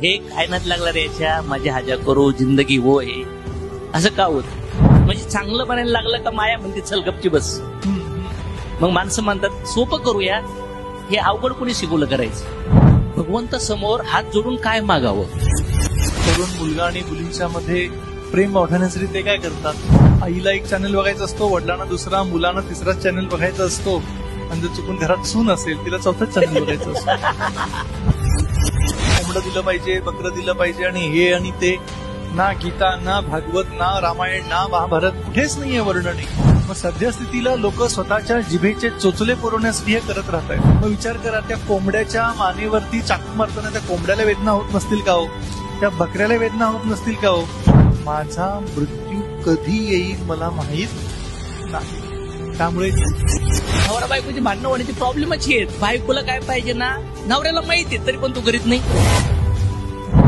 हे काय नाद लागला रे याच्या, माझी हाजा करो जिंदगी वो हे असं का होत? म्हणजे चांगलं बनायला लागलं का माया म्हणते चल गपची बस. मग माणसं म्हणतात सोपं करूया, हे अवघड कोणी शिकवलं करायचं. भगवंत समोर हात जोडून काय मागावं? तरुण मुलगा आणि मुलींच्या मध्ये प्रेम वाढवण्यासाठी ते काय करतात? आईला एक चॅनल बघायचा असतो, वडिलांना दुसरा, मुलांना तिसरा चॅनल बघायचा असतो, आणि जर चुकून घरात सून असेल तिला चौथाच चॅनल बघायचं असतं. कोंबडं दिलं पाहिजे, बकरं दिलं पाहिजे, आणि हे आणि ते. ना गीता, ना भागवत, ना रामायण, ना महाभारत, कुठेच नाहीये वर्णन. मग सद्यस्थितीला लोक स्वतःच्या जिभेचे चोचले पुरवण्यासाठी हे करत राहत आहेत. मग विचार करा, त्या कोंबड्याच्या मानेवरती चाकू मारताना त्या कोंबड्याला वेदना होत नसतील का हो? त्या बकऱ्याला वेदना होत नसतील का हो? माझा मृत्यू कधी येईल मला माहित नाही. त्यामुळे नवरा बायकोची भांडणं होण्याची प्रॉब्लेमच आहेत. बायकोला काय पाहिजे ना, नवऱ्याला माहिती आहे, तरी पण तू करीत नाही.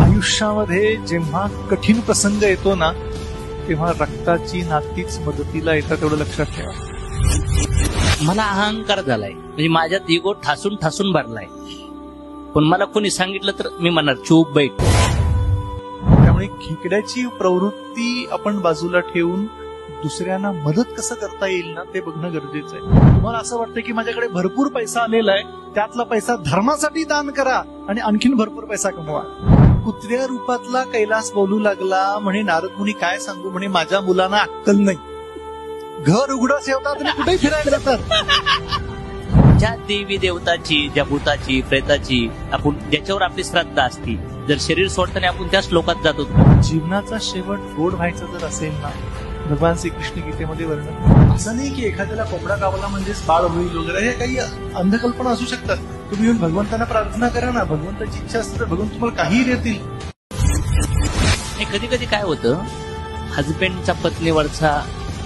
आयुष्यामध्ये जेव्हा कठीण प्रसंग येतो ना, तेव्हा रक्ताची नातीच मदतीला येतात, एवढं लक्षात ठेवा. मला अहंकार झालाय, म्हणजे माझ्यात इगो ठासून ठासून भरलाय. पण मला कोणी सांगितलं तर मी म्हणणार चूप बैठ. त्यामुळे खेकड्याची प्रवृत्ती आपण बाजूला ठेवून दुसऱ्यांना मदत कसं करता येईल ना, ते बघणं गरजेचं आहे. तुम्हाला असं वाटतं की माझ्याकडे भरपूर पैसा आलेला आहे, त्यातला पैसा धर्मासाठी दान करा आणि आणखीन भरपूर पैसा कमवा. कुत्र्या रूपातला कैलास बोलू लागला, म्हणे नारद मुनी काय सांगू, म्हणे माझ्या मुलांना अक्कल नाही. घर उघडं ठेवतात आणि कुठेही फिरायला जातात. ज्या देवी देवताची, ज्या भूताची, प्रेताची आपण ज्याच्यावर आपली श्रद्धा असती, जर शरीर सोडताना आपण त्याच लोकात जातो. जीवनाचा शेवट गोड व्हायचा जर असेल ना, भगवान श्रीकृष्ण गीतेमध्ये वर्णन. असं नाही की एखाद्याला कोंबडा गावला म्हणजेच बाळ होईल वगैरे, हे काही अंधकल्पना असू शकतात. तुम्ही येऊन भगवंतांना प्रार्थना करा ना, भगवंताची इच्छा असते तर भगवंत तुम्हाला काहीही देतील. कधी कधी काय होतं, हजबंडचा पत्नीवरचा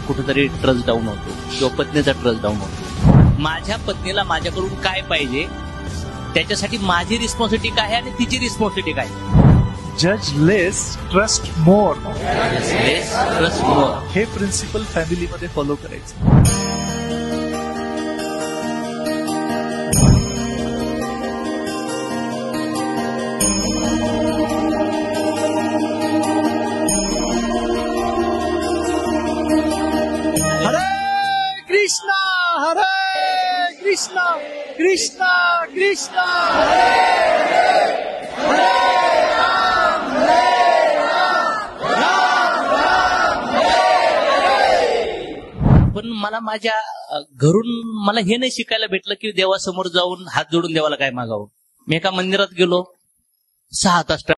कुठेतरी ट्रस्ट डाऊन होतो किंवा पत्नीचा ट्रस्ट डाऊन होतो. माझ्या पत्नीला माझ्याकडून काय पाहिजे, त्याच्यासाठी माझी रिस्पॉन्सिबिलिटी काय आणि तिची रिस्पॉन्सिबिलिटी काय. जज लेस, ट्रस्ट मोर. ट्रस्ट मोर हे प्रिन्सिपल फॅमिलीमध्ये फॉलो करायचं. कृष्णा हरे कृष्णा कृष्णा कृष्णा हरे हरे राम राम राम हरे. पण मला माझ्या घरून मला हे नाही शिकायला भेटलं की देवासमोर जाऊन हात जोडून देवाला काय मागावं. मी एका मंदिरात गेलो, 6 तास